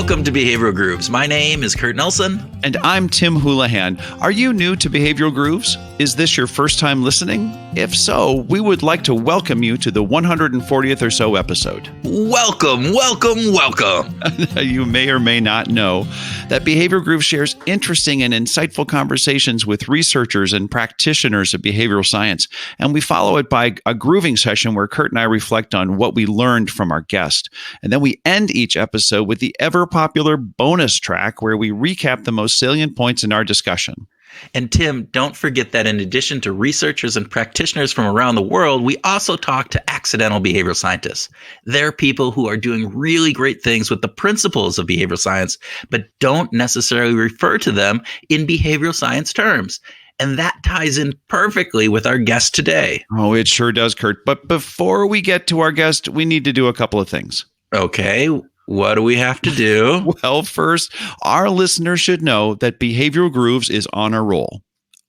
Welcome to Behavioral Grooves. My name is Kurt Nelson. And I'm Tim Houlihan. Are you new to Behavioral Grooves? Is this your first time listening? If so, we would like to welcome you to the 140th or so episode. Welcome, welcome, welcome. You may or may not know that Behavioral Grooves shares interesting and insightful conversations with researchers and practitioners of behavioral science. And we follow it by a grooving session where Kurt and I reflect on what we learned from our guest. And then we end each episode with the ever-popular bonus track where we recap the most salient points in our discussion. And Tim, don't forget that in addition to researchers and practitioners from around the world, we also talk to accidental behavioral scientists. They're people who are doing really great things with the principles of behavioral science, but don't necessarily refer to them in behavioral science terms. And that ties in perfectly with our guest today. Oh, it sure does, Kurt. But before we get to our guest, we need to do a couple of things. Okay. What do we have to do? Well, first, our listeners should know that Behavioral Grooves is on a roll.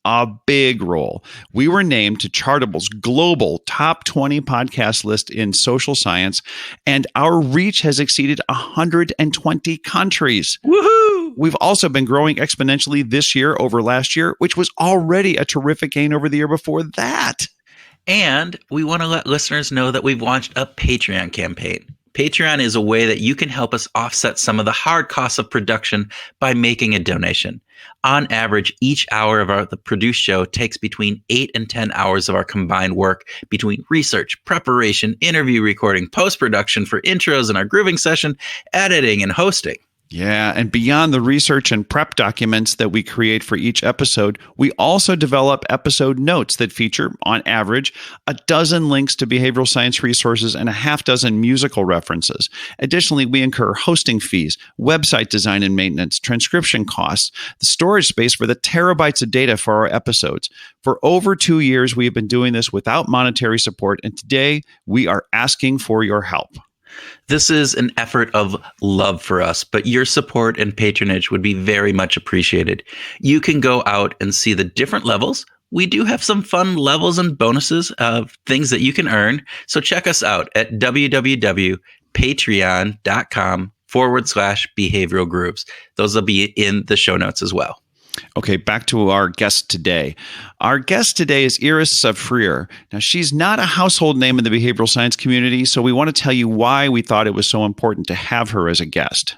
A big roll. We were named to Chartable's global top 20 podcast list in social science, and our reach has exceeded 120 countries. Woohoo! We've also been growing exponentially this year over last year, which was already a terrific gain over the year before that. And we want to let listeners know that we've launched a Patreon campaign. Patreon is a way that you can help us offset some of the hard costs of production by making a donation. On average, each hour of the produced show takes between 8 and 10 hours of our combined work between research, preparation, interview recording, post-production for intros and our grooving session, editing, and hosting. Yeah, and beyond the research and prep documents that we create for each episode, we also develop episode notes that feature, on average, a dozen links to behavioral science resources and a half dozen musical references. Additionally, we incur hosting fees, website design and maintenance, transcription costs, the storage space for the terabytes of data for our episodes. For over 2 years, we have been doing this without monetary support, and today we are asking for your help. This is an effort of love for us, but your support and patronage would be very much appreciated. You can go out and see the different levels. We do have some fun levels and bonuses of things that you can earn. So check us out at www.patreon.com/behavioral grooves. Those will be in the show notes as well. Okay, back to our guest today. Our guest today is Tzafrir. Now, she's not a household name in the behavioral science community, so we want to tell you why we thought it was so important to have her as a guest.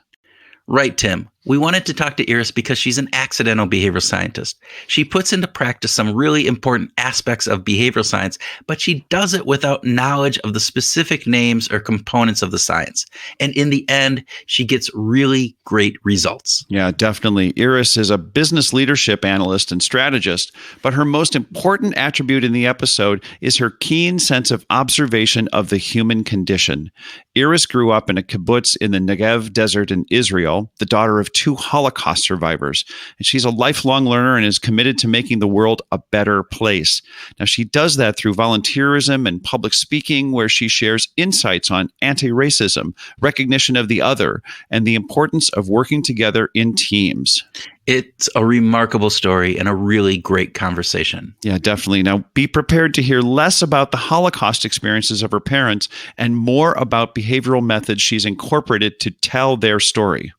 Right, Tim. We wanted to talk to Iris because she's an accidental behavioral scientist. She puts into practice some really important aspects of behavioral science, but she does it without knowledge of the specific names or components of the science. And in the end, she gets really great results. Yeah, definitely. Iris is a business leadership analyst and strategist, but her most important attribute in the episode is her keen sense of observation of the human condition. Iris grew up in a kibbutz in the Negev Desert in Israel, the daughter of 2 Holocaust survivors. And she's a lifelong learner and is committed to making the world a better place. Now, she does that through volunteerism and public speaking, where she shares insights on anti-racism, recognition of the other, and the importance of working together in teams. It's a remarkable story and a really great conversation. Yeah, definitely. Now, be prepared to hear less about the Holocaust experiences of her parents and more about behavioral methods she's incorporated to tell their story.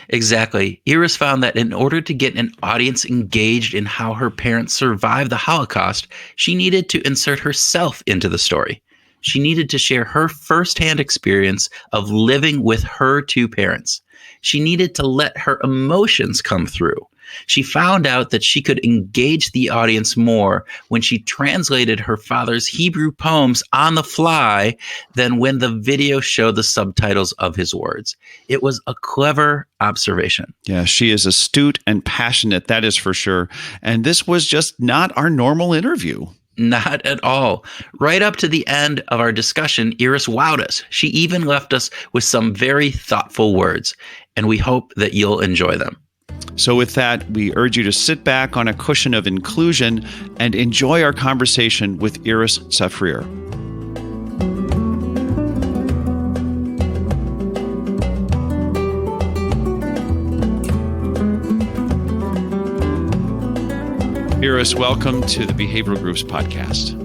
Exactly. Iris found that in order to get an audience engaged in how her parents survived the Holocaust, she needed to insert herself into the story. She needed to share her firsthand experience of living with her 2 parents. She needed to let her emotions come through. She found out that she could engage the audience more when she translated her father's Hebrew poems on the fly than when the video showed the subtitles of his words. It was a clever observation. Yeah, she is astute and passionate, that is for sure. And this was just not our normal interview. Not at all. Right up to the end of our discussion, Iris wowed us. She even left us with some very thoughtful words, and we hope that you'll enjoy them. So with that, we urge you to sit back on a cushion of inclusion and enjoy our conversation with Iris Tzafrir. Iris, welcome to the Behavioral Grooves podcast.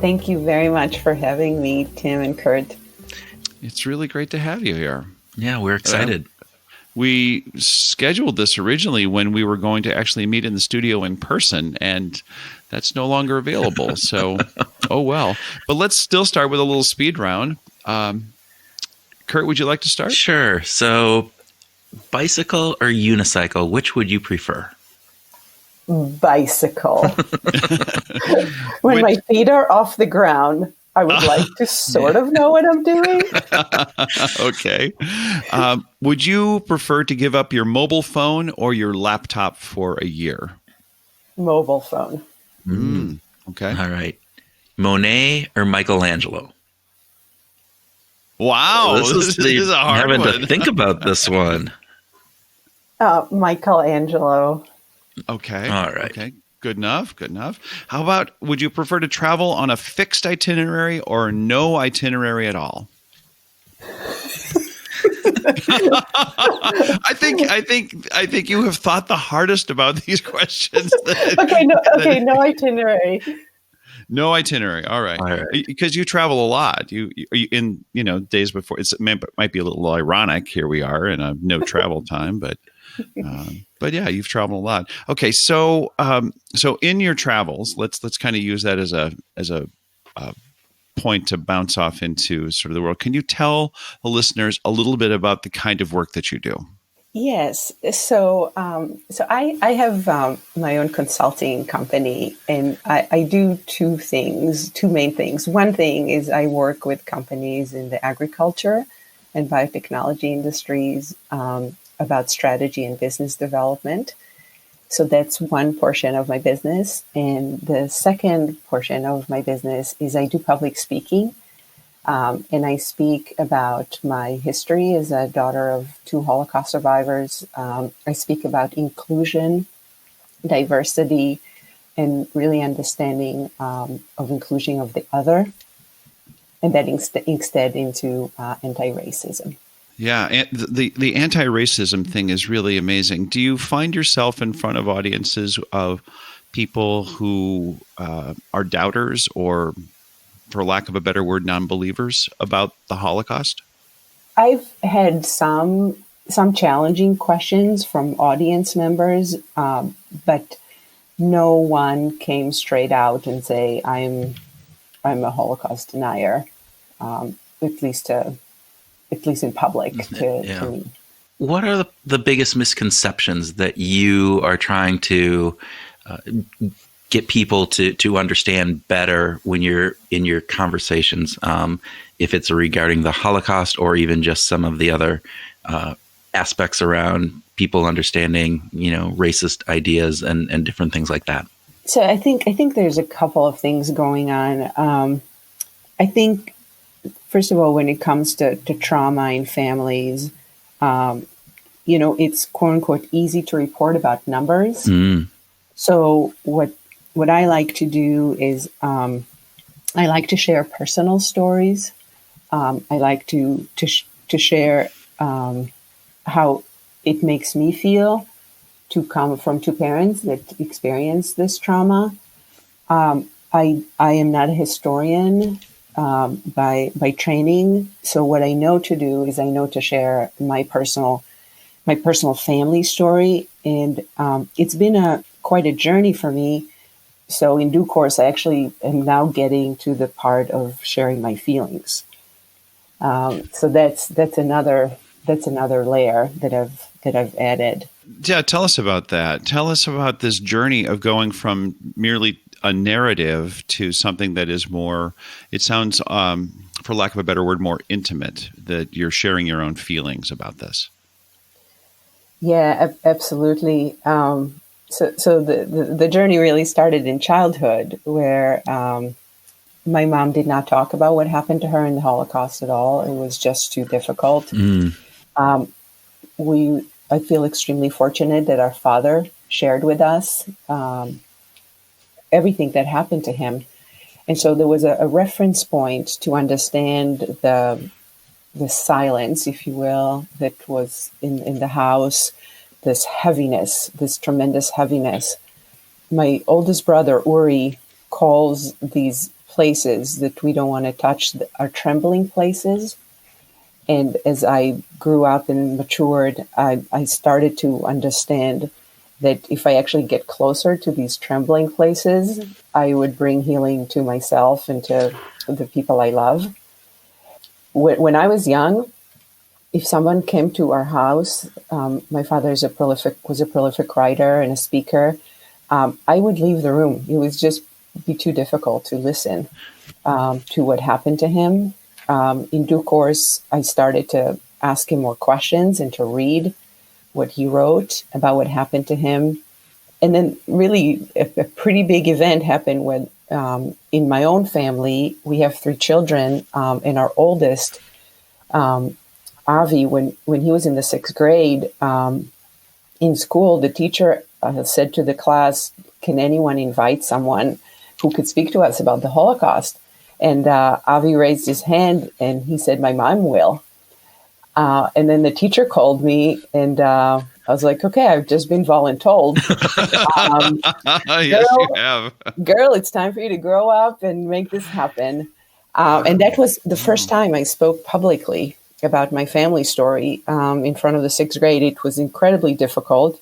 Thank you very much for having me, Tim and Kurt. It's really great to have you here. Yeah, we're excited. we scheduled this originally when we were going to actually meet in the studio in person, and that's no longer available. So, oh well. But let's still start with a little speed round. Kurt, would you like to start? Sure. So, bicycle or unicycle, which would you prefer? Bicycle. When my feet are off the ground, I would like to sort of know what I'm doing. Okay. Would you prefer to give up your mobile phone or your laptop for a year? Mobile phone. Okay. All right. Monet or Michelangelo? Wow. This is a hard having one. to think about this one. Michelangelo. Okay. All right. Okay. Good enough. Good enough. How about, would you prefer to travel on a fixed itinerary or no itinerary at all? I think you have thought the hardest about these questions. No itinerary. No itinerary. All right. Because you travel a lot. You in days before. It might be a little ironic. Here we are in a no travel time, but yeah, you've traveled a lot. Okay, so in your travels, let's kind of use that as a point to bounce off into sort of the world. Can you tell the listeners a little bit about the kind of work that you do? Yes. So I have my own consulting company, and I do two main things. One thing is I work with companies in the agriculture and biotechnology industries about strategy and business development. So that's one portion of my business. And the second portion of my business is I do public speaking. And I speak about my history as a daughter of 2 Holocaust survivors. I speak about inclusion, diversity, and really understanding of inclusion of the other, and that instead into anti-racism. Yeah, and the anti-racism thing is really amazing. Do you find yourself in front of audiences of people who are doubters or, for lack of a better word, non-believers about the Holocaust? I've had some challenging questions from audience members, but no one came straight out and say, I'm a Holocaust denier, at least in public to me. What are the biggest misconceptions that you are trying to get people to understand better when you're in your conversations, if it's regarding the Holocaust or even just some of the other aspects around people understanding, racist ideas and different things like that? So I think there's a couple of things going on. I think, first of all, when it comes to trauma in families, it's quote unquote easy to report about numbers. So what I like to do is I like to share personal stories. I like to share how it makes me feel to come from 2 parents that experienced this trauma. I am not a historian by training, so what I know to do is I know to share my personal family story, and it's been quite a journey for me. So in due course, I actually am now getting to the part of sharing my feelings. So that's another layer that I've added. Yeah, tell us about that. Tell us about this journey of going from merely a narrative to something that is more, it sounds, for lack of a better word, more intimate, that you're sharing your own feelings about this. Yeah, absolutely. So the journey really started in childhood, where my mom did not talk about what happened to her in the Holocaust at all. It was just too difficult. I feel extremely fortunate that our father shared with us everything that happened to him. And so there was a reference point to understand the silence, if you will, that was in the house, this heaviness, this tremendous heaviness. My oldest brother, Uri, calls these places that we don't want to touch our trembling places. And as I grew up and matured, I started to understand that if I actually get closer to these trembling places, I would bring healing to myself and to the people I love. When I was young, if someone came to our house, my father was a prolific writer and a speaker. I would leave the room. It would just be too difficult to listen to what happened to him. In due course, I started to ask him more questions and to read what he wrote about what happened to him. And then really a pretty big event happened when in my own family, we have 3 children, and our oldest, Avi, when he was in the 6th grade, in school, the teacher said to the class, can anyone invite someone who could speak to us about the Holocaust? And Avi raised his hand and he said, my mom will. And then the teacher called me and I was like, okay, I've just been voluntold. Yes, you have. Girl, it's time for you to grow up and make this happen. And that was the first time I spoke publicly about my family story in front of the 6th grade. It was incredibly difficult.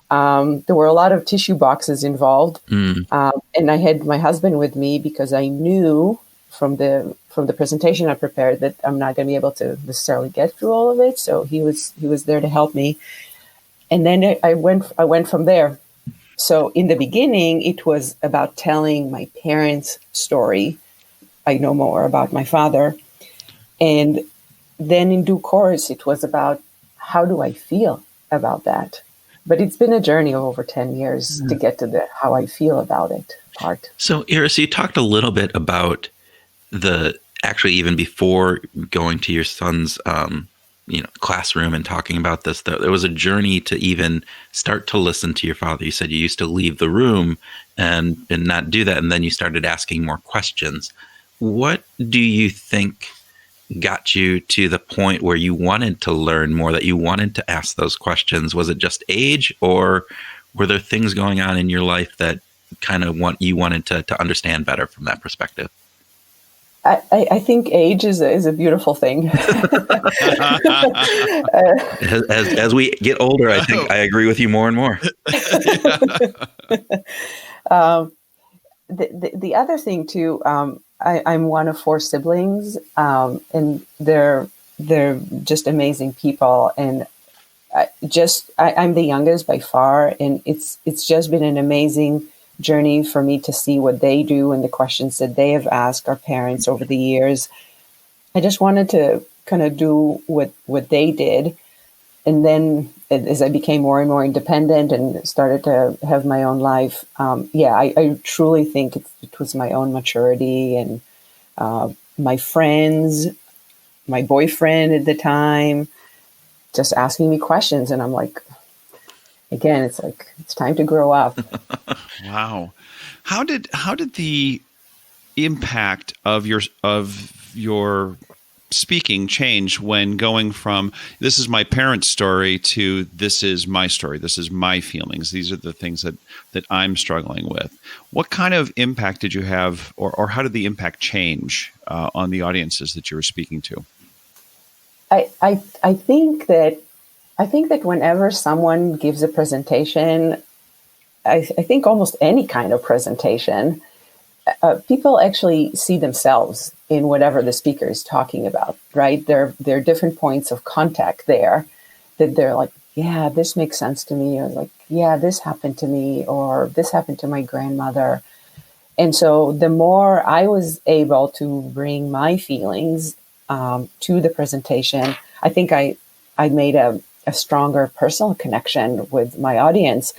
There were a lot of tissue boxes involved. And I had my husband with me because I knew from the presentation I prepared that I'm not going to be able to necessarily get through all of it. So he was there to help me. And then I went from there. So in the beginning, it was about telling my parents' story. I know more about my father. And then in due course, it was about how do I feel about that? But it's been a journey of over 10 years to get to the how I feel about it part. So, Iris, you talked a little bit about actually even before going to your son's classroom and talking about this, there was a journey to even start to listen to your father. You said you used to leave the room and not do that, and then you started asking more questions. What do you think got you to the point where you wanted to learn more, that you wanted to ask those questions? Was it just age, or were there things going on in your life that kind of you wanted to understand better from that perspective? I think age is a beautiful thing. As we get older, I think I agree with you more and more. The other thing too, I'm one of 4 siblings, and they're just amazing people. And I'm the youngest by far, and it's just been an amazing journey for me to see what they do and the questions that they have asked our parents over the years. I just wanted to kind of do what they did. And then as I became more and more independent and started to have my own life, I truly think it was my own maturity and my friends, my boyfriend at the time, just asking me questions. And I'm like, again, it's time to grow up. Wow. How did the impact of your speaking change when going from this is my parents' story to this is my story, this is my feelings, these are the things that I'm struggling with? What kind of impact did you have, or how did the impact change on the audiences that you were speaking to? I think that whenever someone gives a presentation, I think almost any kind of presentation, people actually see themselves in whatever the speaker is talking about, right? There are different points of contact there that they're like, yeah, this makes sense to me, or like, yeah, this happened to me, or this happened to my grandmother. And so the more I was able to bring my feelings to the presentation, I think I made a stronger personal connection with my audience.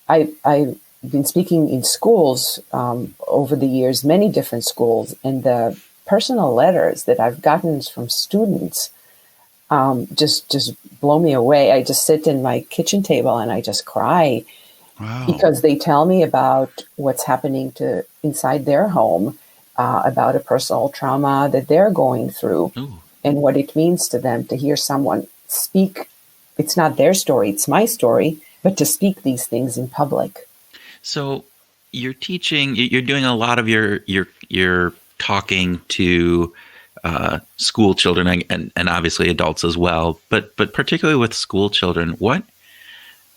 I've been speaking in schools over the years, many different schools, and the personal letters that I've gotten from students just blow me away. I just sit in my kitchen table and I just cry. Wow. Because they tell me about what's happening inside their home, about a personal trauma that they're going through. Ooh. And what it means to them to hear someone speak. It's not their story, it's my story, but to speak these things in public. So you're teaching, you're doing a lot of your talking to school children and obviously adults as well, but particularly with school children,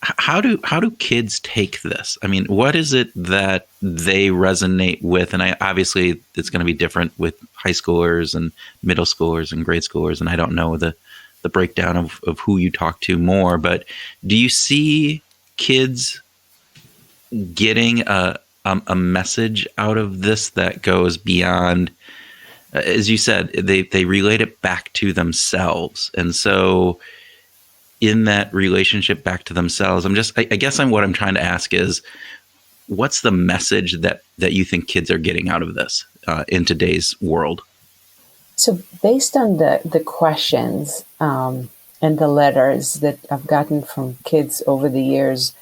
how do kids take this? I mean, what is it that they resonate with? And obviously it's going to be different with high schoolers and middle schoolers and grade schoolers, and I don't know the breakdown of who you talk to more, but do you see kids getting a message out of this that goes beyond, as you said, they relate it back to themselves. And so in that relationship back to themselves, I guess what I'm trying to ask is, what's the message that you think kids are getting out of this in today's world? So based on the questions and the letters that I've gotten from kids over the years,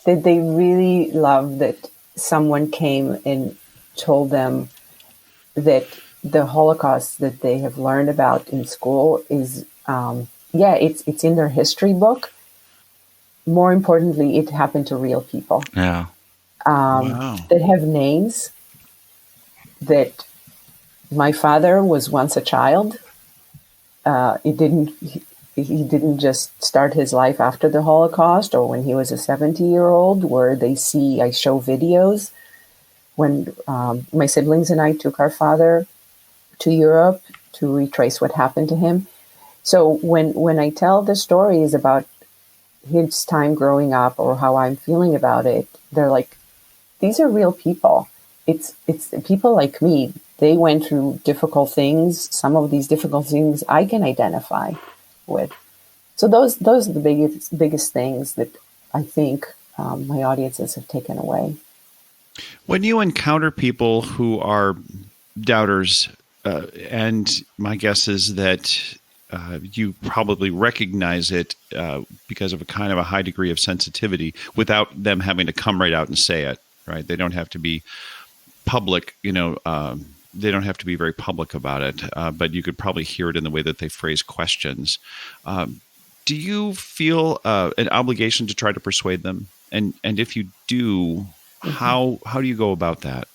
that they really love that someone came and told them that the Holocaust that they have learned about in school is, it's in their history book. More importantly, it happened to real people. Yeah. Wow. That have names, that my father was once a child. He didn't just start his life after the Holocaust or when he was a 70-year-old, where I show videos when my siblings and I took our father to Europe to retrace what happened to him. So when I tell the stories about his time growing up or how I'm feeling about it, they're like, these are real people. It's people like me. They went through difficult things. Some of these difficult things I can identify with. So those are the biggest things that I think my audiences have taken away. When you encounter people who are doubters, and my guess is that you probably recognize it because of a kind of a high degree of sensitivity without them having to come right out and say it, right? They don't have to be public, they don't have to be very public about it, but you could probably hear it in the way that they phrase questions. Do you feel an obligation to try to persuade them? And if you do, how do you go about that?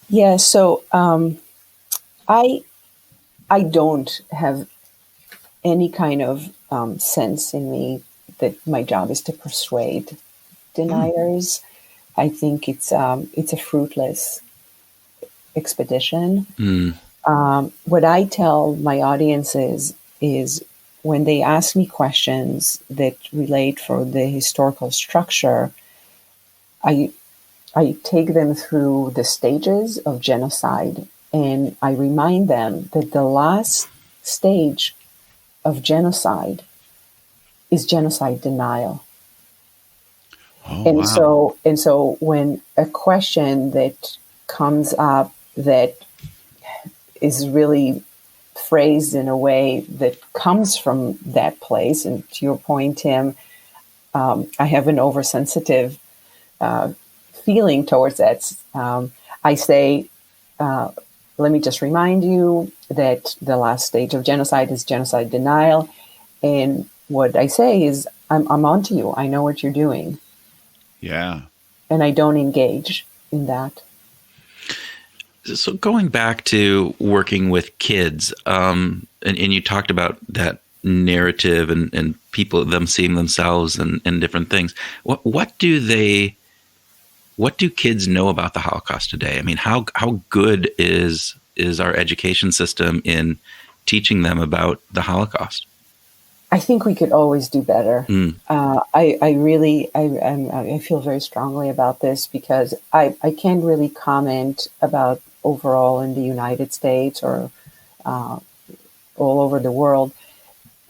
Yeah, so I don't have any kind of sense in me that my job is to persuade deniers. I think it's a fruitless expedition. What I tell my audiences is when they ask me questions that relate for the historical structure, I take them through the stages of genocide, and I remind them that the last stage of genocide is genocide denial. Oh, wow. So when a question that comes up that is really phrased in a way that comes from that place, and to your point, Tim, I have an oversensitive feeling towards that. I say, let me just remind you that the last stage of genocide is genocide denial. And what I say is, I'm on to you. I know what you're doing. Yeah. And I don't engage in that. So going back to working with kids, and you talked about that narrative and people, them seeing themselves and different things. What do kids know about the Holocaust today? I mean, how good is our education system in teaching them about the Holocaust? I think we could always do better. I feel very strongly about this because I can't really comment about overall in the United States or all over the world.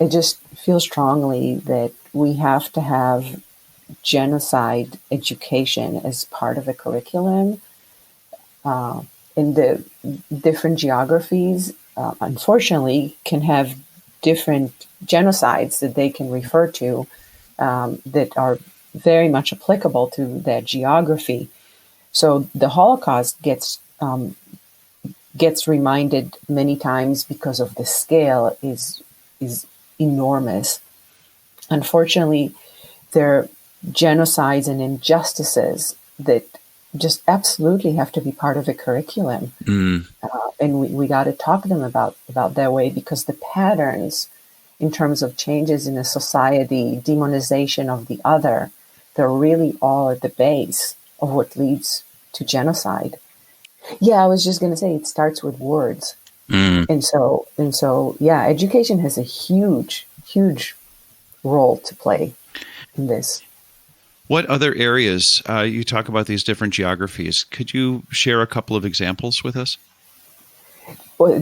I just feel strongly that we have to have genocide education as part of a curriculum. In the different geographies, unfortunately, can have different genocides that they can refer to that are very much applicable to that geography. So the Holocaust gets reminded many times because of the scale is enormous. Unfortunately, there are genocides and injustices that just absolutely have to be part of a curriculum. and we got to talk to them about their way, because the patterns in terms of changes in a society, demonization of the other, they're really all at the base of what leads to genocide. Yeah, I was just going to say it starts with words. And so, yeah, education has a huge role to play in this. What other areas, you talk about these different geographies, could you share a couple of examples with us? Well,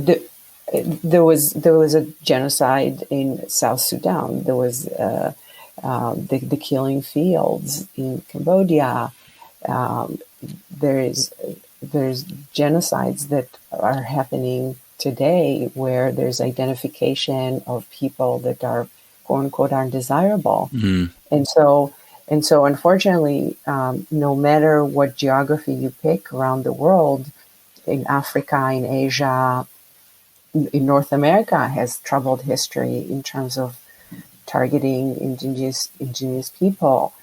there was a genocide in South Sudan. There was the killing fields in Cambodia. There's genocides that are happening today where there's identification of people that are quote unquote undesirable. And so unfortunately, no matter what geography you pick around the world, in Africa, in Asia, in North America has troubled history in terms of targeting indigenous people,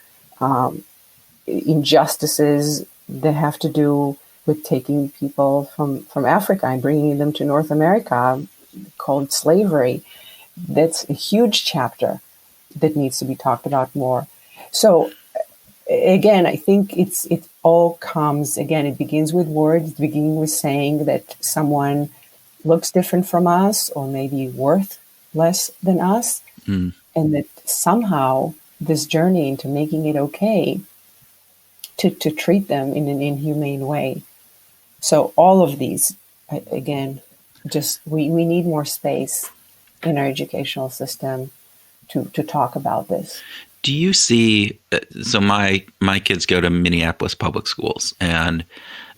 injustices that have to do with taking people from Africa and bringing them to North America, called slavery. That's a huge chapter that needs to be talked about more. So again, I think it all comes, again, it begins with words, beginning with saying that someone looks different from us or maybe worth less than us, and that somehow this journey into making it okay to treat them in an inhumane way. So all of these, again, just we need more space in our educational system to talk about this. Do you see, so my kids go to Minneapolis public schools, and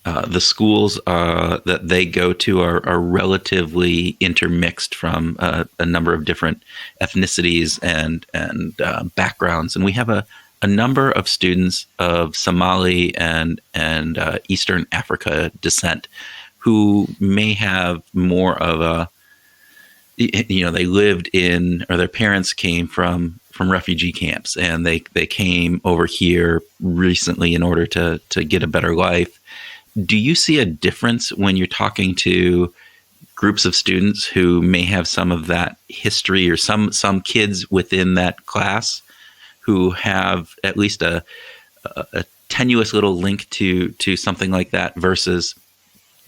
the schools that they go to are relatively intermixed from a number of different ethnicities and backgrounds. And we have a number of students of Somali and Eastern Africa descent who may have more of a, they lived in, or their parents came from refugee camps, and they came over here recently in order to get a better life. Do you see a difference when you're talking to groups of students who may have some of that history, or some kids within that class who have at least a tenuous little link to something like that, versus,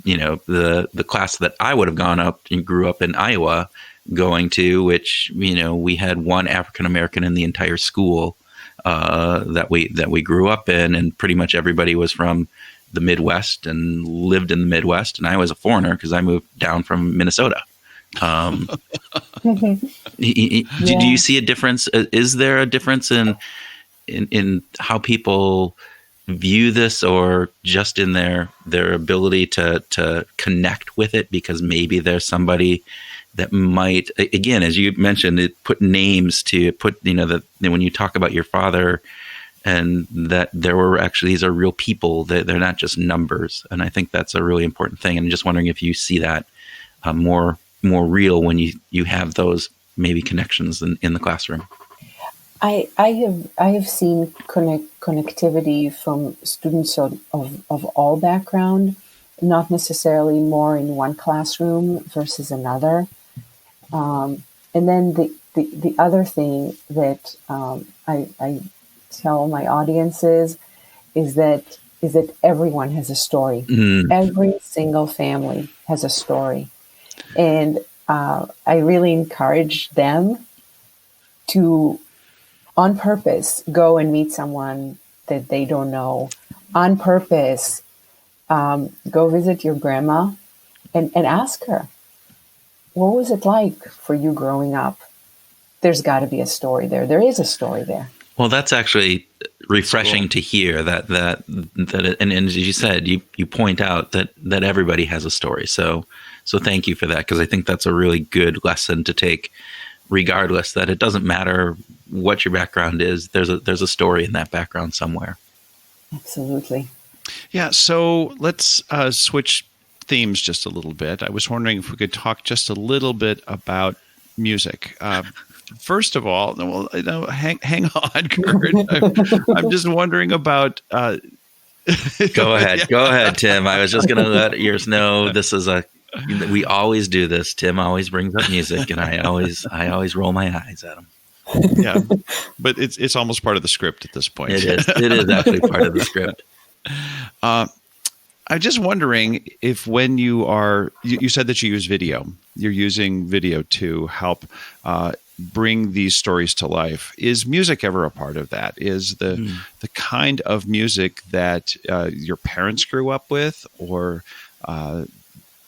the class that I would have gone up and grew up in Iowa going to, which, we had one African American in the entire school that we grew up in, and pretty much everybody was from the Midwest and lived in the Midwest, and I was a foreigner because I moved down from Minnesota. Do you see a difference? Is there a difference in how people view this, or just in their ability to connect with it? Because maybe there's somebody that might, again, as you mentioned, it put names to put, that when you talk about your father, and that there were actually, these are real people, they're not just numbers. And I think that's a really important thing. And I'm just wondering if you see that more real when you have those maybe connections in the classroom. I have seen connectivity from students of all background, not necessarily more in one classroom versus another. And then the other thing that I tell my audiences is that everyone has a story. Every single family has a story. And I really encourage them to, on purpose, go and meet someone that they don't know. On purpose, go visit your grandma and ask her, what was it like for you growing up? There's got to be a story there. There is a story there. Well, that's actually refreshing to hear that and as you said, you point out that everybody has a story. So thank you for that, because I think that's a really good lesson to take, regardless, that it doesn't matter what your background is. There's a story in that background somewhere. Absolutely. Yeah. So let's switch themes just a little bit. I was wondering if we could talk just a little bit about music. First of all, well, hang on, Kurt. I'm just wondering about. Go ahead, Tim. I was just going to let yours know this is a We always do this. Tim always brings up music, and I always roll my eyes at him. Yeah, but it's almost part of the script at this point. It is. It is actually part of the script. I'm just wondering if when you said that you use video, you're using video to help bring these stories to life. Is music ever a part of that? Is the kind of music that your parents grew up with, or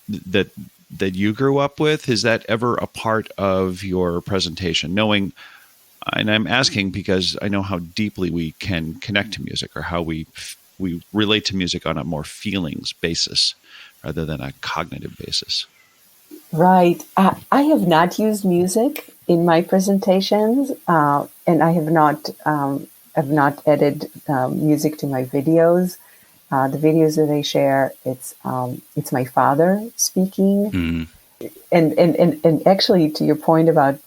that you grew up with, is that ever a part of your presentation? Knowing, and I'm asking because I know how deeply we can connect to music, or how we relate to music on a more feelings basis rather than a cognitive basis. Right. I have not used music in my presentations, and I have not added music to my videos. The videos that I share, it's my father speaking, and actually, to your point about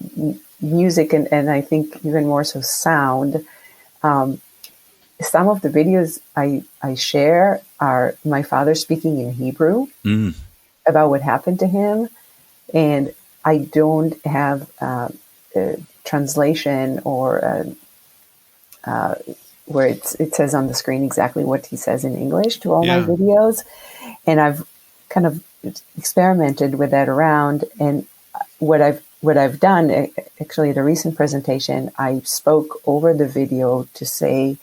music, and I think even more so sound. Some of the videos I share are my father speaking in Hebrew about what happened to him, and I don't have a translation or where it says on the screen exactly what he says in English to all my videos. And I've kind of experimented with that around. And what I've done, actually at a recent presentation, I spoke over the video to say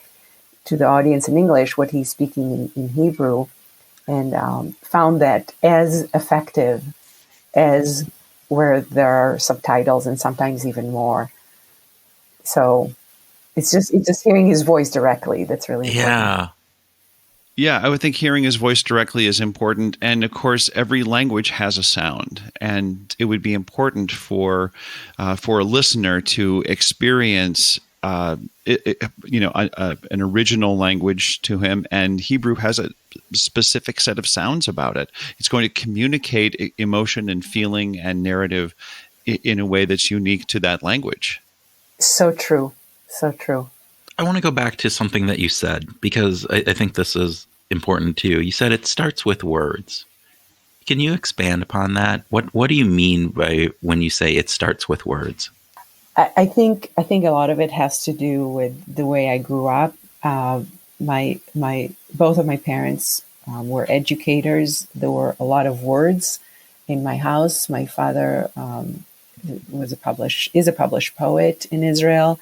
to the audience in English what he's speaking in Hebrew, and found that as effective as where there are subtitles, and sometimes even more. So it's just hearing his voice directly that's really important. Yeah, I would think hearing his voice directly is important. And of course, every language has a sound, and it would be important for a listener to experience an original language to him. And Hebrew has a specific set of sounds about it. It's going to communicate emotion and feeling and narrative in a way that's unique to that language. So true. So true. I want to go back to something that you said, because I think this is important too. You said it starts with words. Can you expand upon that? What do you mean by when you say it starts with words? I think a lot of it has to do with the way I grew up. My both of my parents were educators. There were a lot of words in my house. My father is a published poet in Israel,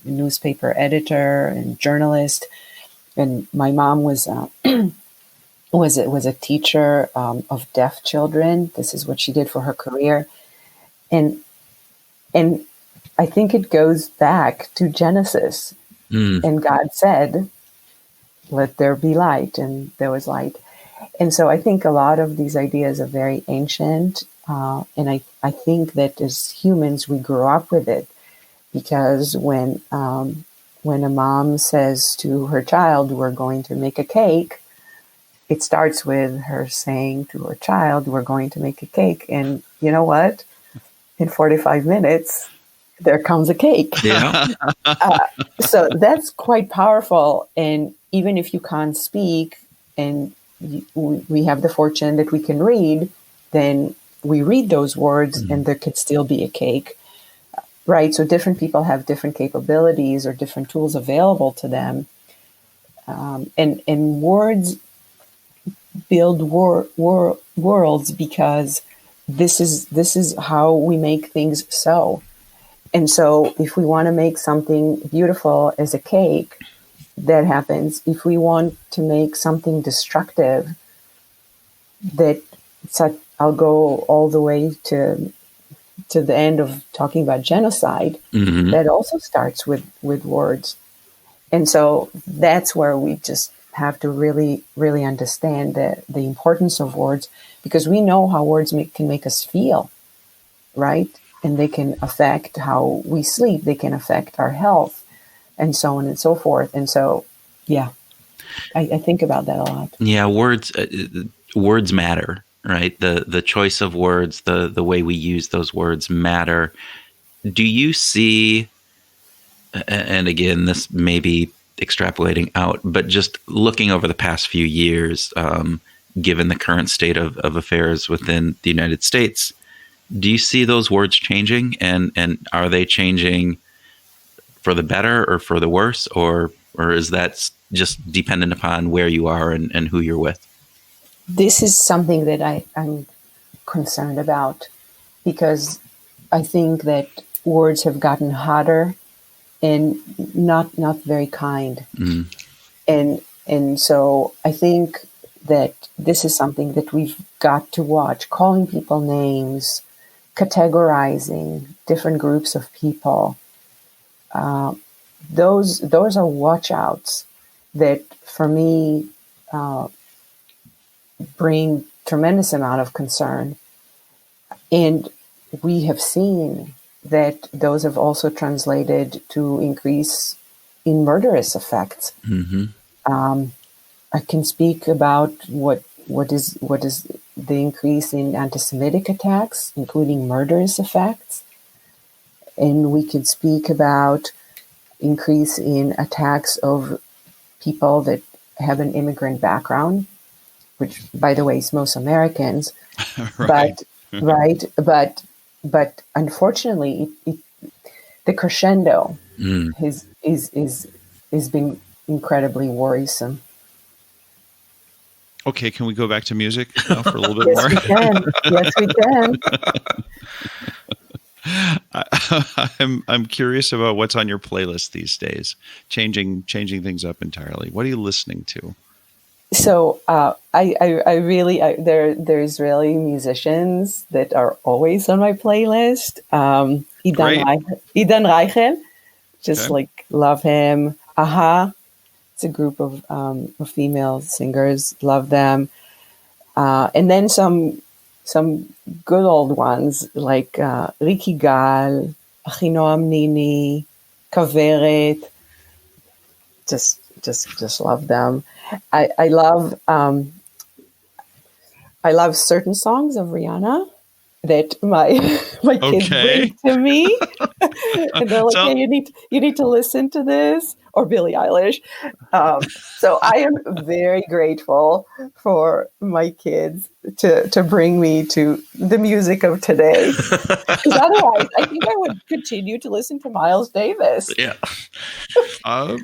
newspaper editor and journalist, and my mom was a teacher of deaf children. This is what she did for her career, and I think it goes back to Genesis, and God said, "Let there be light," and there was light. And so I think a lot of these ideas are very ancient, and I think that as humans we grew up with it. Because when a mom says to her child, "We're going to make a cake," it starts with her saying to her child, "We're going to make a cake." And you know what? In 45 minutes, there comes a cake. Yeah. So that's quite powerful. And even if you can't speak, and we have the fortune that we can read, then we read those words, and there could still be a cake. Right, so different people have different capabilities or different tools available to them, and words build worlds because this is how we make things so. And so, if we want to make something beautiful as a cake, that happens. If we want to make something destructive, I'll go all the way to the end of talking about genocide, that also starts with words. And so that's where we just have to really, really understand the importance of words, because we know how words can make us feel, right? And they can affect how we sleep. They can affect our health, and so on and so forth. And so, yeah, I think about that a lot. Yeah, words matter. Right? The choice of words, the way we use those words matter. Do you see, and again, this may be extrapolating out, but just looking over the past few years, given the current state of affairs within the United States. Do you see those words changing, and are they changing for the better or for the worse, or is that just dependent upon where you are and who you're with? This is something that I'm concerned about, because I think that words have gotten hotter and not very kind. And so I think that this is something that we've got to watch, calling people names, categorizing different groups of people. Those are watch-outs that, for me, bring tremendous amount of concern. And we have seen that those have also translated to increase in murderous effects. I can speak about what is the increase in anti-Semitic attacks, including murderous effects. And we could speak about increase in attacks of people that have an immigrant background, which, by the way, is most Americans. Right. But unfortunately, the crescendo is been incredibly worrisome. Okay, can we go back to music now for a little bit more? We can. Yes, we can. I'm curious about what's on your playlist these days. Changing things up entirely. What are you listening to? So I really there Israeli musicians that are always on my playlist. Idan Reichel, just like love him. Aha, it's a group of female singers, love them. And then some good old ones like Riki Gal, Achinoam Nini, Kaveret. Just love them. I love certain songs of Rihanna that my kids bring to me, and they're like, "Hey, you need to listen to this," or Billie Eilish. So I am very grateful for my kids to bring me to the music of today. Because otherwise, I think I would continue to listen to Miles Davis. Yeah.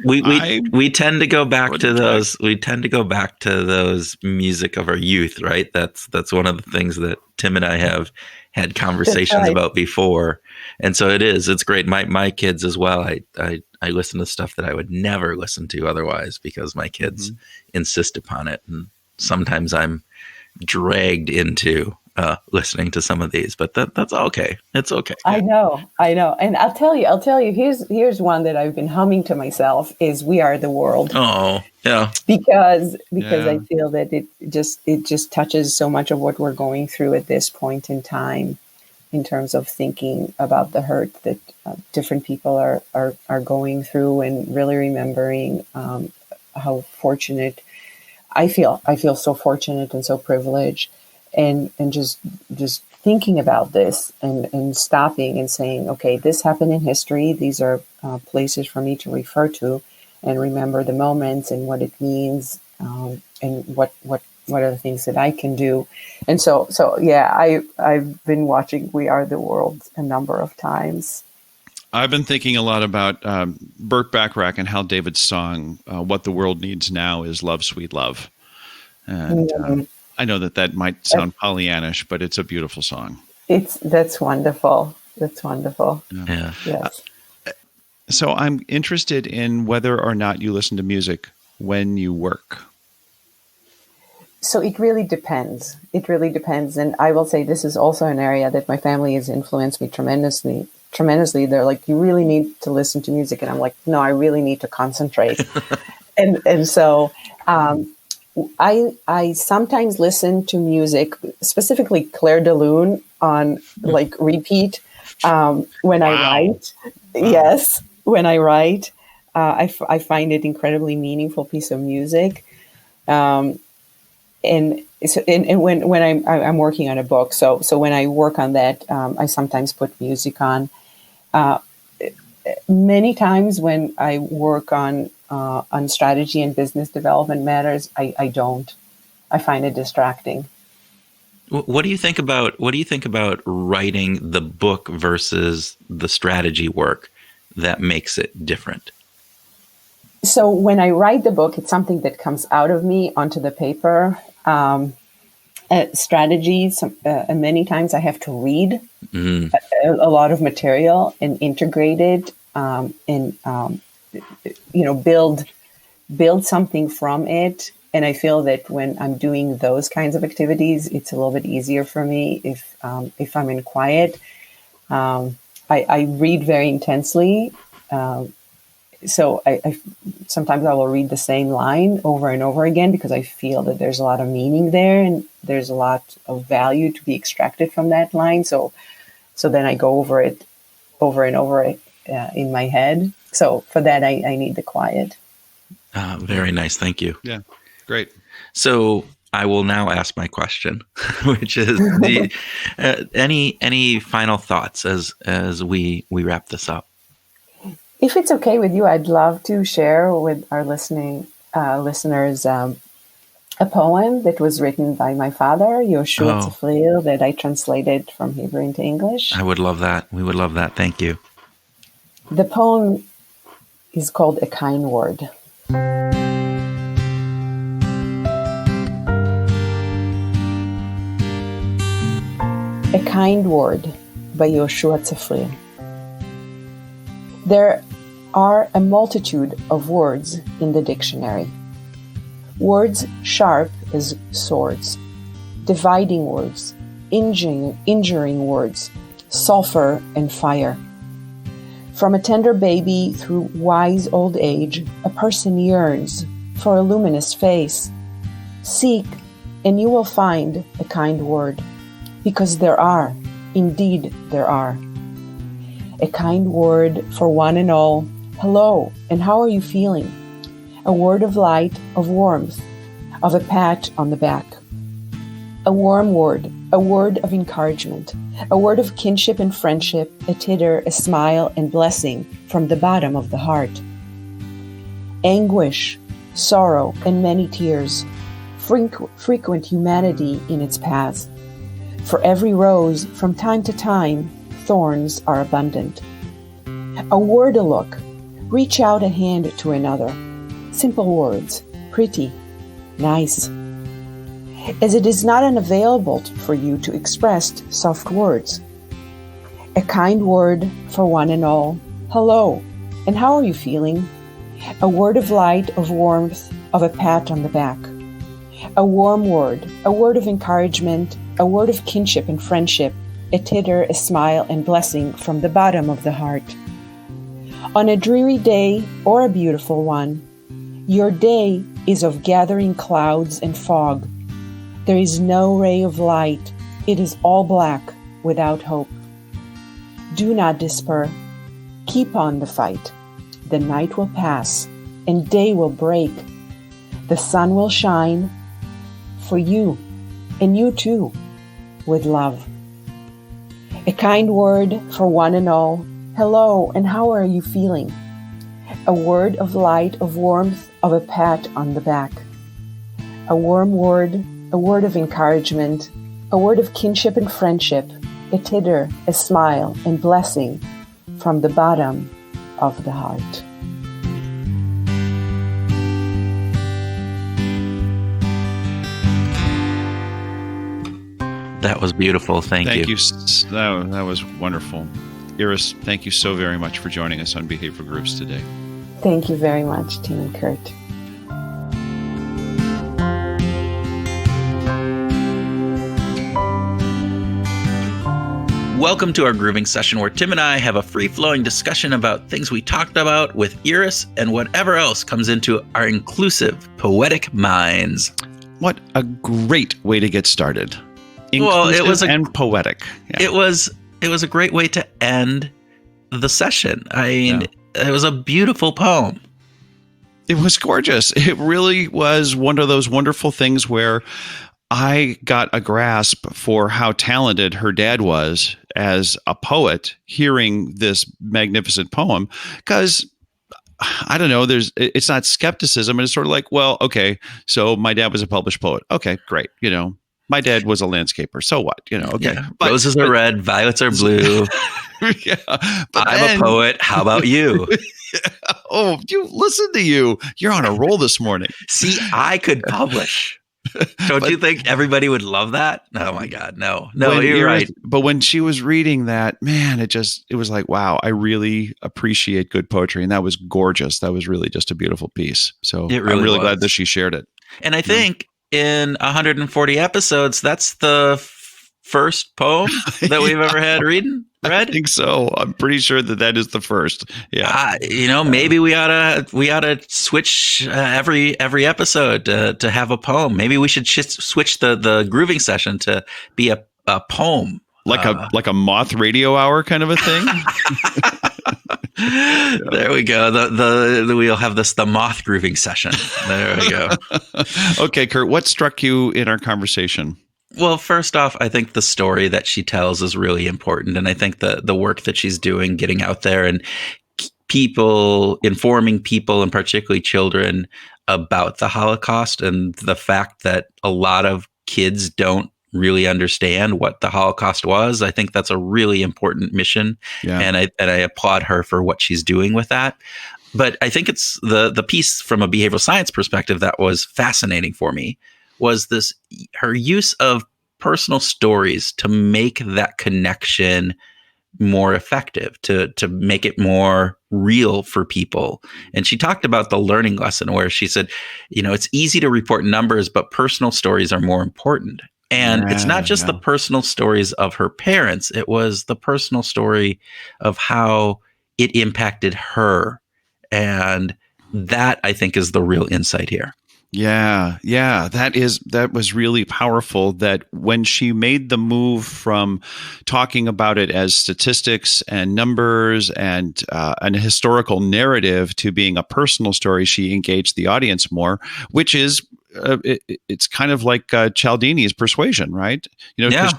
We tend to go back to those. We tend to go back to those music of our youth, right? That's one of the things that Tim and I have had conversations about before, and so it's great. My kids as well. I listen to stuff that I would never listen to otherwise because my kids insist upon it, and sometimes I'm dragged into listening to some of these, but that's okay. It's okay. I know. And I'll tell you, here's one that I've been humming to myself is We Are the World. Oh, yeah. Because I feel that it just touches so much of what we're going through at this point in time in terms of thinking about the hurt that different people are going through, and really remembering how fortunate I feel. I feel so fortunate and so privileged. And just thinking about this and stopping and saying, okay, this happened in history. These are places for me to refer to and remember the moments and what it means, and what are the things that I can do. And so yeah, I've been watching We Are the World a number of times. I've been thinking a lot about Burt Bacharach and Hal David's song, What the World Needs Now is Love, Sweet Love. And I know that might sound Pollyannish, but it's a beautiful song. That's wonderful. That's wonderful. Yeah. Yes. So I'm interested in whether or not you listen to music when you work. So it really depends. And I will say this is also an area that my family has influenced me tremendously. They're like, you really need to listen to music. And I'm like, no, I really need to concentrate. and so I sometimes listen to music, specifically Claire de Lune on like repeat when I write. Yes, when I write, I find it incredibly meaningful piece of music. And when I'm working on a book, so when I work on that, I sometimes put music on. Many times when I work on strategy and business development matters, I don't. I find it distracting. What do you think about writing the book versus the strategy work that makes it different? So when I write the book, it's something that comes out of me onto the paper. Strategies, many times I have to read a lot of material and integrate it, and build something from it. And I feel that when I'm doing those kinds of activities, it's a little bit easier for me if I'm in quiet. I read very intensely. So I sometimes I will read the same line over and over again because I feel that there's a lot of meaning there and there's a lot of value to be extracted from that line. So then I go over it over and over in my head. So for that, I need the quiet. Very nice. Thank you. Yeah, great. So I will now ask my question, which is any final thoughts as we wrap this up? If it's okay with you, I'd love to share with our listeners a poem that was written by my father, Yoshua Tzafrir, that I translated from Hebrew into English. I would love that. We would love that. Thank you. The poem is called A Kind Word. A Kind Word by Yoshua Tzafrir. There are a multitude of words in the dictionary. Words sharp as swords, dividing words, injuring words, sulfur and fire. From a tender baby through wise old age, a person yearns for a luminous face. Seek, and you will find a kind word, because there are, indeed there are. A kind word for one and all. Hello, and how are you feeling? A word of light, of warmth, of a pat on the back. A warm word, a word of encouragement, a word of kinship and friendship, a titter, a smile, and blessing from the bottom of the heart. Anguish, sorrow, and many tears, frequent humanity in its path. For every rose, from time to time, thorns are abundant. A word, a look, reach out a hand to another. Simple words, pretty, nice. As it is not unavailable for you to express soft words. A kind word for one and all. Hello, and how are you feeling? A word of light, of warmth, of a pat on the back. A warm word, a word of encouragement, a word of kinship and friendship, a titter, a smile, and blessing from the bottom of the heart. On a dreary day or a beautiful one, your day is of gathering clouds and fog. There is no ray of light. It is all black, without hope. Do not despair. Keep on the fight. The night will pass, and day will break. The sun will shine for you, and you too, with love. A kind word for one and all. Hello, and how are you feeling? A word of light, of warmth, of a pat on the back. A warm word, a word of encouragement, a word of kinship and friendship, a titter, a smile, and blessing from the bottom of the heart. That was beautiful. Thank you. That was wonderful. Iris, thank you so very much for joining us on Behavior Groups today. Thank you very much, Tim and Kurt. Welcome to our grooving session where Tim and I have a free-flowing discussion about things we talked about with Iris and whatever else comes into our inclusive, poetic minds. What a great way to get started. Inclusive and poetic. Yeah. It was a great way to end the session. I mean, It was a beautiful poem. It was gorgeous. It really was one of those wonderful things where I got a grasp for how talented her dad was as a poet hearing this magnificent poem, because I don't know. It's not skepticism. It's sort of like, well, okay, so my dad was a published poet. Okay, great. My dad was a landscaper. So what? Okay. Yeah. Roses are red, violets are blue. Yeah. But I'm a poet. How about you? Oh, listen to you. You're on a roll this morning. See, I could publish. Don't you think everybody would love that? Oh my God, no, you're right. But when she was reading that, man, it was like, wow, I really appreciate good poetry, and that was gorgeous. That was really just a beautiful piece. So I'm really glad that she shared it. And I think in 140 episodes, that's the first poem that we've ever had read. I think so. I'm pretty sure that is the first. Yeah. Maybe we ought to switch every episode to have a poem. Maybe we should switch the grooving session to be a poem, like a moth radio hour kind of a thing. There we go. We'll have the moth grooving session. There we go. Okay, Kurt, what struck you in our conversation? Well, first off, I think the story that she tells is really important. And I think the work that she's doing, getting out there and informing people, and particularly children, about the Holocaust and the fact that a lot of kids don't really understand what the Holocaust was. I think that's a really important mission. Yeah. And I applaud her for what she's doing with that. But I think it's the piece from a behavioral science perspective that was fascinating for me was her use of personal stories to make that connection more effective, to make it more real for people. And she talked about the learning lesson where she said, it's easy to report numbers, but personal stories are more important. And it's not just the personal stories of her parents. It was the personal story of how it impacted her. And that, I think, is the real insight here. Yeah. That was really powerful, that when she made the move from talking about it as statistics and numbers and an historical narrative to being a personal story, she engaged the audience more, which is it's kind of like Cialdini's persuasion, right?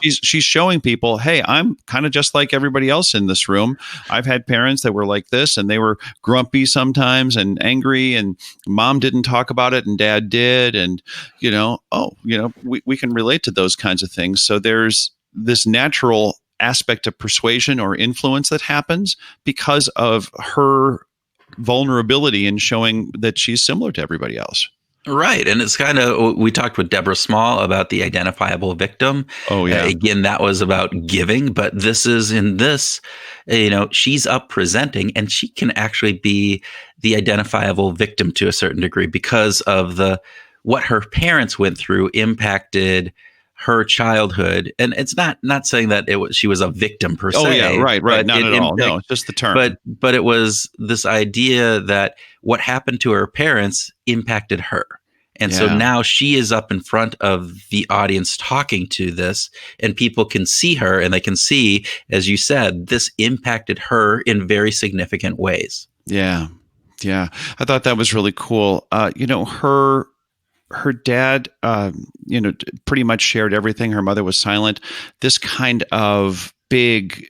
She's showing people, hey, I'm kind of just like everybody else in this room. I've had parents that were like this, and they were grumpy sometimes and angry, and mom didn't talk about it and dad did. And, we can relate to those kinds of things. So there's this natural aspect of persuasion or influence that happens because of her vulnerability in showing that she's similar to everybody else. Right. And it's kind of, we talked with Deborah Small about the identifiable victim. Oh, yeah. Again, that was about giving, but she's up presenting, and she can actually be the identifiable victim to a certain degree because of what her parents went through impacted her childhood. And it's not saying that she was a victim per se. Oh, yeah, right. Not at all. No, it's just the term. But it was this idea that what happened to her parents impacted her. And so now she is up in front of the audience talking to this, and people can see her, and they can see, as you said, this impacted her in very significant ways. Yeah. I thought that was really cool. Her dad, pretty much shared everything. Her mother was silent. This kind of big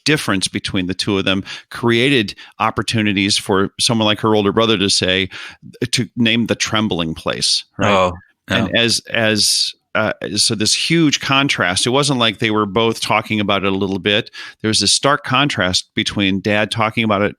difference between the two of them created opportunities for someone like her older brother to name the trembling place, right? Oh, no. And so this huge contrast. It wasn't like they were both talking about it a little bit. There was this stark contrast between dad talking about it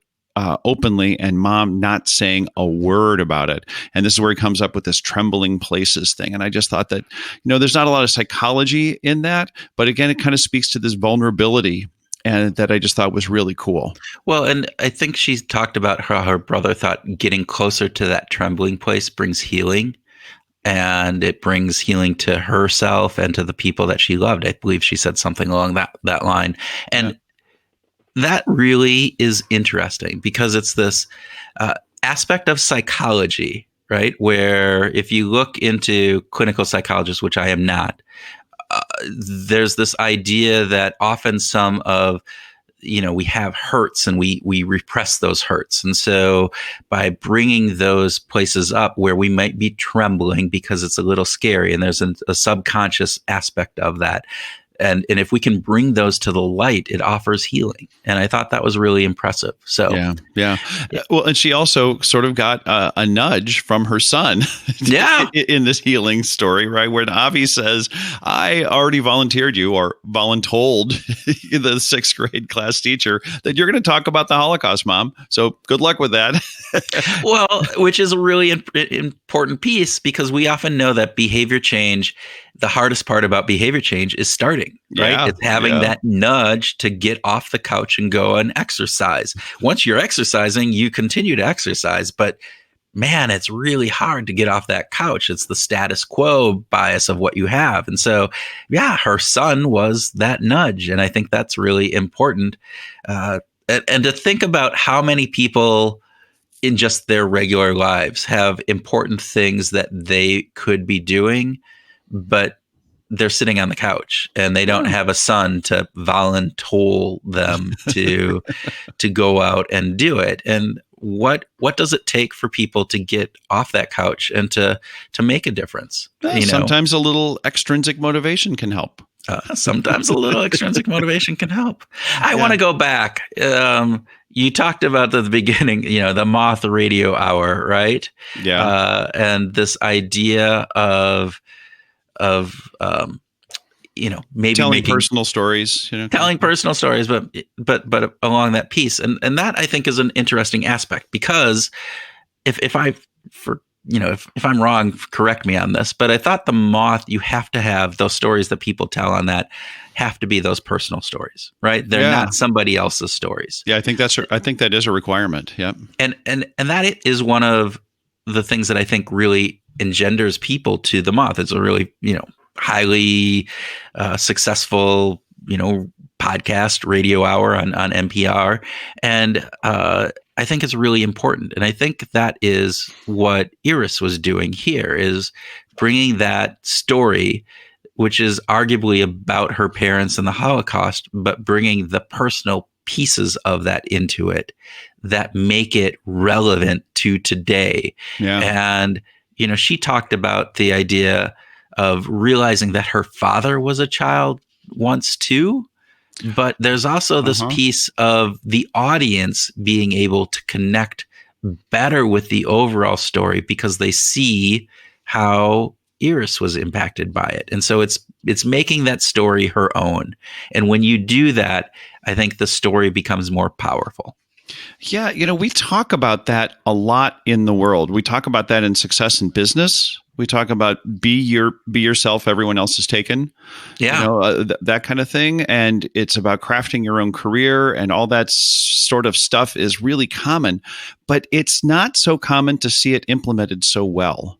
openly and mom not saying a word about it. And this is where he comes up with this trembling places thing. And I just thought that, there's not a lot of psychology in that, but again, it kind of speaks to this vulnerability, and that I just thought was really cool. Well, and I think she talked about how her brother thought getting closer to that trembling place brings healing, and it brings healing to herself and to the people that she loved. I believe she said something along that line. And that really is interesting because it's this aspect of psychology, right? Where if you look into clinical psychologists, which I am not, there's this idea that often we have hurts and we repress those hurts. And so by bringing those places up where we might be trembling because it's a little scary and there's a subconscious aspect of that, and if we can bring those to the light, it offers healing. And I thought that was really impressive. So yeah. Well, and she also sort of got a nudge from her son in this healing story, right? Where Avi says, I already volunteered you or voluntold the 6th grade class teacher that you're going to talk about the Holocaust, Mom. So good luck with that. Well, which is a really important piece, because we often know that behavior change, the hardest part about behavior change is starting, right? Yeah, it's having that nudge to get off the couch and go and exercise. Once you're exercising, you continue to exercise, but man, it's really hard to get off that couch. It's the status quo bias of what you have. And so, her son was that nudge. And I think that's really important. And to think about how many people in just their regular lives have important things that they could be doing, but they're sitting on the couch and they don't have a son to voluntold them to go out and do it. And what does it take for people to get off that couch and to make a difference? Sometimes a little extrinsic motivation can help. Sometimes a little extrinsic motivation can help. I want to go back. You talked about at the beginning, the moth radio hour, right? Yeah. And this idea of maybe telling personal stories, telling personal stories, but along that piece, and that I think is an interesting aspect, because if I'm wrong, correct me on this, but I thought the moth, you have to have those stories that people tell on that have to be those personal stories, right? They're not somebody else's stories. Yeah, I think that is a requirement. Yeah, and that is one of the things that I think really engenders people to the moth. It's a really highly successful podcast radio hour on NPR, and I think it's really important. And I think that is what Iris was doing here, is bringing that story, which is arguably about her parents and the Holocaust, but bringing the personal pieces of that into it that make it relevant to today. Yeah. And, she talked about the idea of realizing that her father was a child once too. But there's also this piece of the audience being able to connect better with the overall story because they see how Iris was impacted by it. And so it's making that story her own. And when you do that, I think the story becomes more powerful. Yeah, we talk about that a lot in the world. We talk about that in success in business. We talk about be yourself, everyone else is taken. Yeah. That kind of thing. And it's about crafting your own career, and all that sort of stuff is really common, but it's not so common to see it implemented so well.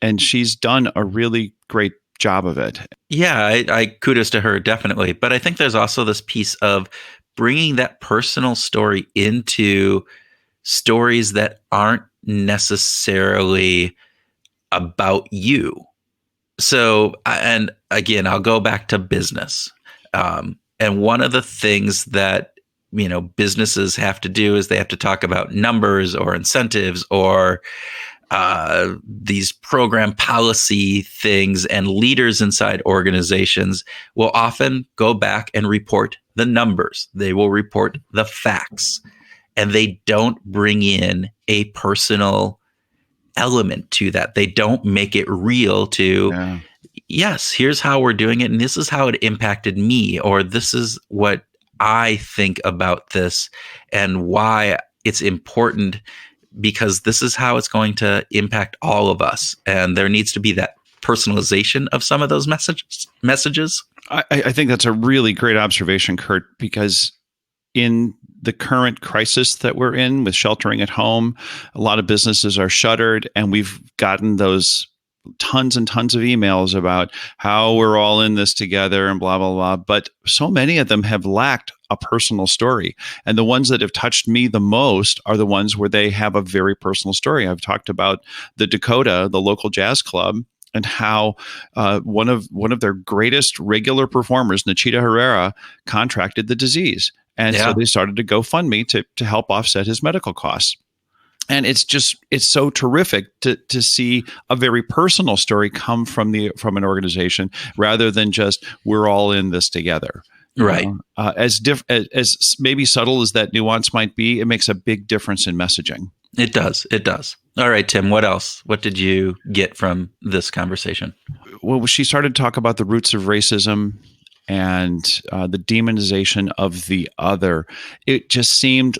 And she's done a really great job of it. Yeah, I kudos to her, definitely. But I think there's also this piece of bringing that personal story into stories that aren't necessarily about you. So, and again, I'll go back to business. And one of the things that, businesses have to do is they have to talk about numbers or incentives or these program policy things, and leaders inside organizations will often go back and report the numbers. They will report the facts, and they don't bring in a personal element to that. They don't make it real to, yes, here's how we're doing it, and this is how it impacted me, or this is what I think about this and why it's important, because this is how it's going to impact all of us. And there needs to be that personalization of some of those messages. I think that's a really great observation, Kurt, because in the current crisis that we're in with sheltering at home, a lot of businesses are shuttered, and we've gotten those tons and tons of emails about how we're all in this together and blah, blah, blah. But so many of them have lacked a personal story. And the ones that have touched me the most are the ones where they have a very personal story. I've talked about the Dakota, the local jazz club, and how one of their greatest regular performers, Nachita Herrera, contracted the disease. And so they started a GoFundMe to help offset his medical costs. And it's so terrific to see a very personal story come from an organization rather than just we're all in this together. Right. As maybe subtle as that nuance might be, it makes a big difference in messaging. It does. It does. All right, Tim, what else? What did you get from this conversation? Well, she started to talk about the roots of racism and the demonization of the other. It just seemed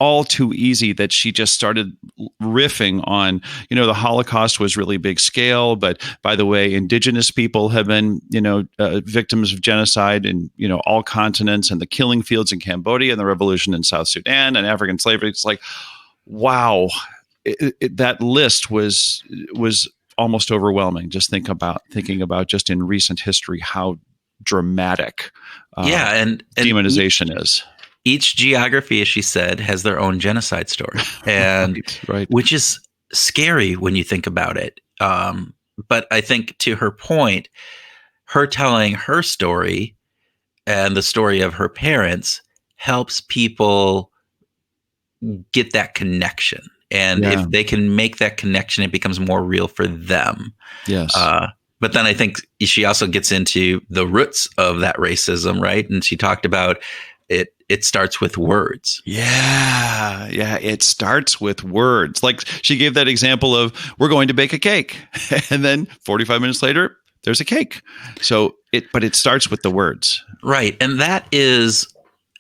all too easy that she just started riffing on, the Holocaust was really big scale, but by the way, indigenous people have been, victims of genocide in, all continents, and the killing fields in Cambodia and the revolution in South Sudan and African slavery. It's like, wow, that list was almost overwhelming. Just thinking about just in recent history, how dramatic and demonization is. Each geography, as she said, has their own genocide story, and right. Which is scary when you think about it. But I think, to her point, her telling her story and the story of her parents helps people get that connection. And if they can make that connection, it becomes more real for them. Yes. But then I think she also gets into the roots of that racism, right? And she talked about it starts with words. Yeah, it starts with words. Like she gave that example of, we're going to bake a cake. And then 45 minutes later, there's a cake. But it starts with the words. Right. And that is,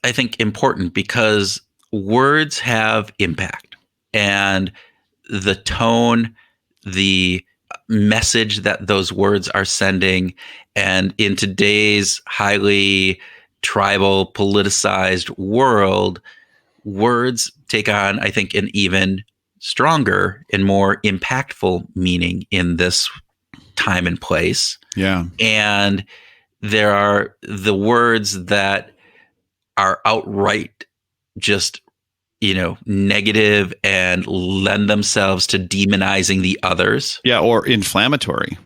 I think, important because words have impact. And the tone, the message that those words are sending, and in today's highly tribal, politicized world, words take on, I think, an even stronger and more impactful meaning in this time and place. Yeah. And there are the words that are outright just, negative and lend themselves to demonizing the others. Yeah, or inflammatory.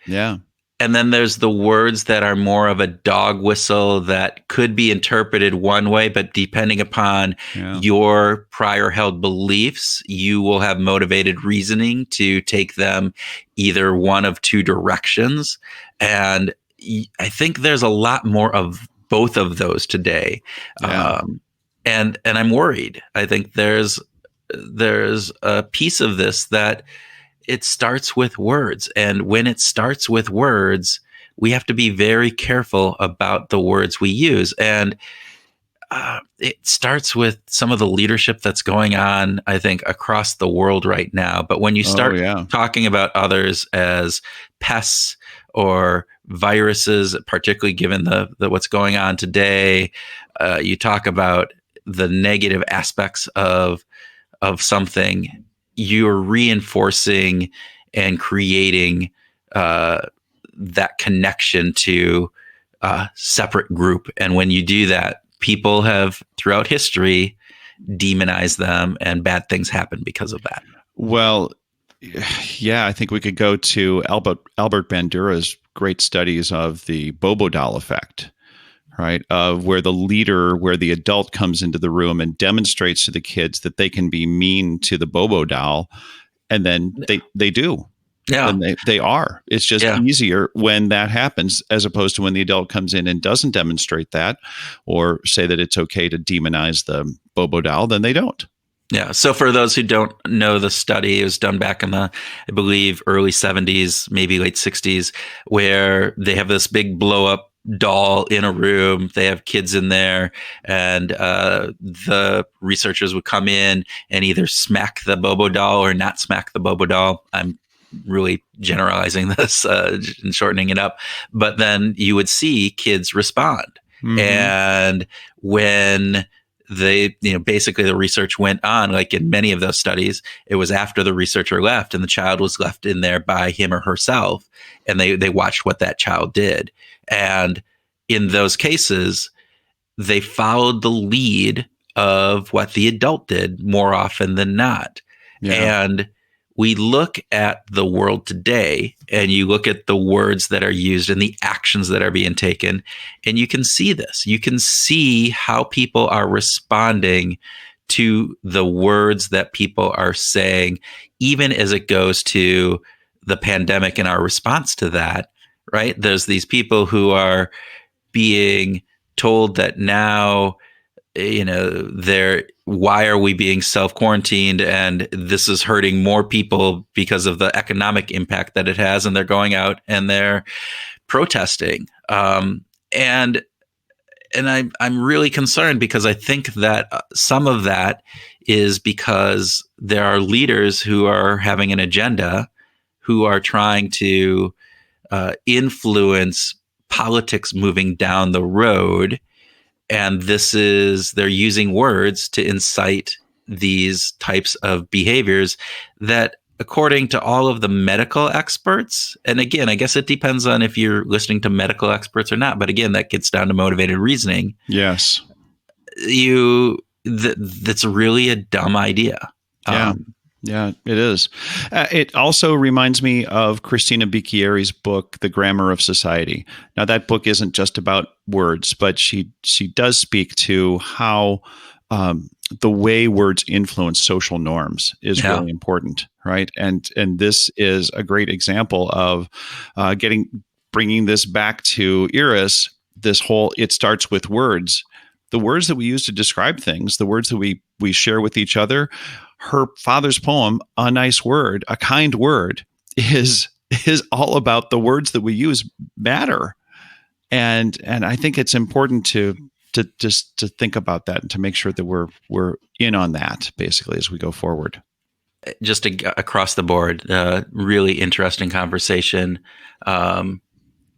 Yeah. And then there's the words that are more of a dog whistle that could be interpreted one way, but depending upon your prior held beliefs, you will have motivated reasoning to take them either one of two directions. And I think there's a lot more of both of those today. Yeah. And I'm worried. I think there's a piece of this that it starts with words. And when it starts with words, we have to be very careful about the words we use. And it starts with some of the leadership that's going on, I think, across the world right now. But when you start talking about others as pests or viruses, particularly given the what's going on today, you talk about the negative aspects of something, you're reinforcing and creating that connection to a separate group. And when you do that, people have throughout history demonized them, and bad things happen because of that. Well, yeah, I think we could go to Albert Bandura's great studies of the Bobo doll effect. Right, where the adult comes into the room and demonstrates to the kids that they can be mean to the Bobo doll, and then they do. Yeah, and they are. It's just easier when that happens, as opposed to when the adult comes in and doesn't demonstrate that, or say that it's okay to demonize the Bobo doll. Then they don't. Yeah. So for those who don't know the study, it was done back in the, I believe, early 70s, maybe late 60s, where they have this big blow up doll in a room. They have kids in there, and the researchers would come in and either smack the Bobo doll or not smack the Bobo doll. I'm really generalizing this and shortening it up, but then you would see kids respond. Mm-hmm. And when they, basically the research went on, like in many of those studies, it was after the researcher left and the child was left in there by him or herself, and they watched what that child did. And in those cases, they followed the lead of what the adult did more often than not. Yeah. And we look at the world today, and you look at the words that are used and the actions that are being taken, and you can see this. You can see how people are responding to the words that people are saying, even as it goes to the pandemic and our response to that, right? There's these people who are being told that now, why are we being self-quarantined, and this is hurting more people because of the economic impact that it has, and they're going out and they're protesting. And I'm really concerned, because I think that some of that is because there are leaders who are having an agenda, who are trying to influence politics moving down the road. And they're using words to incite these types of behaviors that, according to all of the medical experts, and again, I guess it depends on if you're listening to medical experts or not, but again, that gets down to motivated reasoning. Yes. That's really a dumb idea. Yeah, it is. It also reminds me of Christina Bicchieri's book, The Grammar of Society. Now, that book isn't just about words, but she does speak to how the way words influence social norms is really important, right? And this is a great example of bringing this back to Iris. This whole, it starts with words. The words that we use to describe things, the words that we share with each other. Her father's poem, A Nice Word, A Kind Word, is all about the words that we use matter. And I think it's important to think about that and to make sure that we're in on that, basically, as we go forward. Just across the board, really interesting conversation. And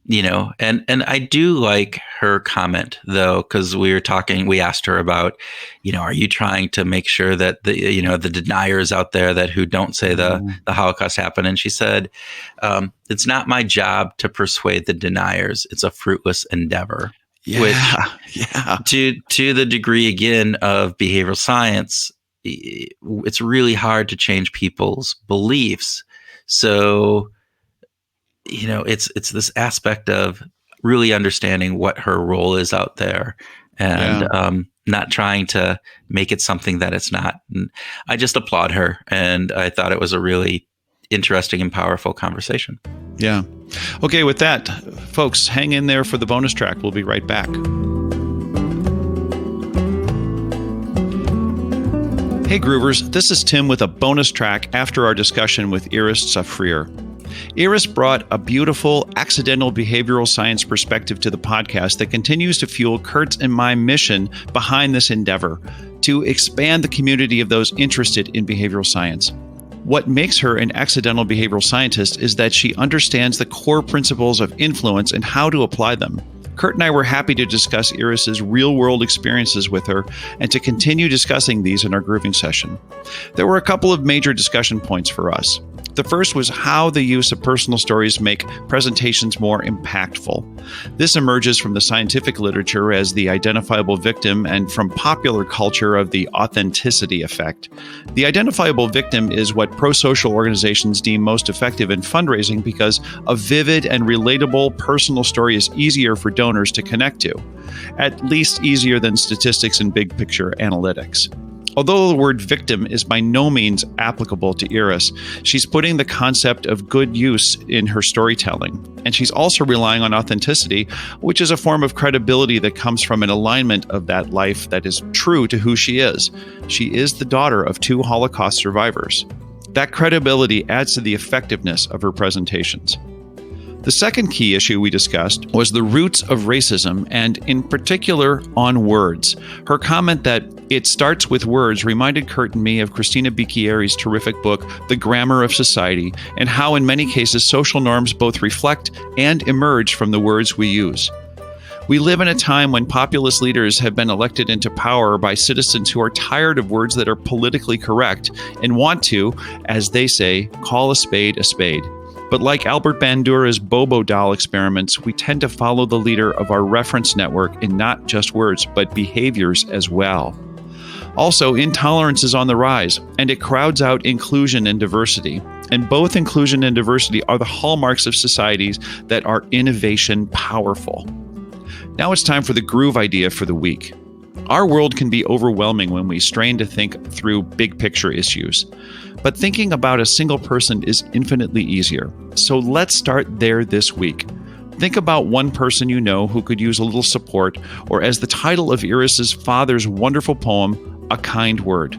I do like her comment, though, because we asked her about, are you trying to make sure that the deniers out there who don't say the Holocaust happened? And she said, it's not my job to persuade the deniers. It's a fruitless endeavor. Yeah. To the degree, again, of behavioral science, it's really hard to change people's beliefs. So, it's this aspect of really understanding what her role is out there, and not trying to make it something that it's not. And I just applaud her, and I thought it was a really interesting and powerful conversation. Yeah. Okay, with that, folks, hang in there for the bonus track. We'll be right back. Hey Groovers, this is Tim with a bonus track after our discussion with Iris Tzafrir. Iris brought a beautiful, accidental behavioral science perspective to the podcast that continues to fuel Kurt's and my mission behind this endeavor, to expand the community of those interested in behavioral science. What makes her an accidental behavioral scientist is that she understands the core principles of influence and how to apply them. Kurt and I were happy to discuss Iris's real-world experiences with her and to continue discussing these in our grooving session. There were a couple of major discussion points for us. The first was how the use of personal stories make presentations more impactful. This emerges from the scientific literature as the identifiable victim and from popular culture of the authenticity effect. The identifiable victim is what pro-social organizations deem most effective in fundraising because a vivid and relatable personal story is easier for donors to connect to, at least easier than statistics and big picture analytics. Although the word victim is by no means applicable to Iris, she's putting the concept of good use in her storytelling. And she's also relying on authenticity, which is a form of credibility that comes from an alignment of that life that is true to who she is. She is the daughter of 2 Holocaust survivors. That credibility adds to the effectiveness of her presentations. The second key issue we discussed was the roots of racism, and in particular on words. Her comment that it starts with words reminded Kurt and me of Christina Bicchieri's terrific book, The Grammar of Society, and how in many cases social norms both reflect and emerge from the words we use. We live in a time when populist leaders have been elected into power by citizens who are tired of words that are politically correct and want to, as they say, call a spade a spade. But like Albert Bandura's Bobo doll experiments, we tend to follow the leader of our reference network in not just words, but behaviors as well. Also, intolerance is on the rise, and it crowds out inclusion and diversity. And both inclusion and diversity are the hallmarks of societies that are innovation powerful. Now it's time for the groove idea for the week. Our world can be overwhelming when we strain to think through big picture issues. But thinking about a single person is infinitely easier. So let's start there this week. Think about one person you know who could use a little support, or as the title of Iris's father's wonderful poem, A Kind Word.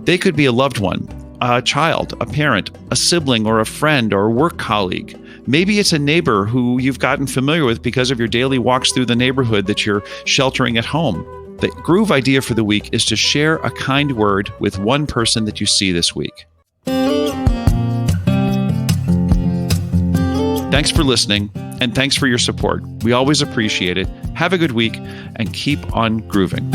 They could be a loved one, a child, a parent, a sibling, or a friend or work colleague. Maybe it's a neighbor who you've gotten familiar with because of your daily walks through the neighborhood that you're sheltering at home. The groove idea for the week is to share a kind word with one person that you see this week. Thanks for listening, and thanks for your support. We always appreciate it. Have a good week, and keep on grooving.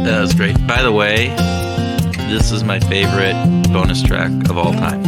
That was great. By the way, this is my favorite bonus track of all time.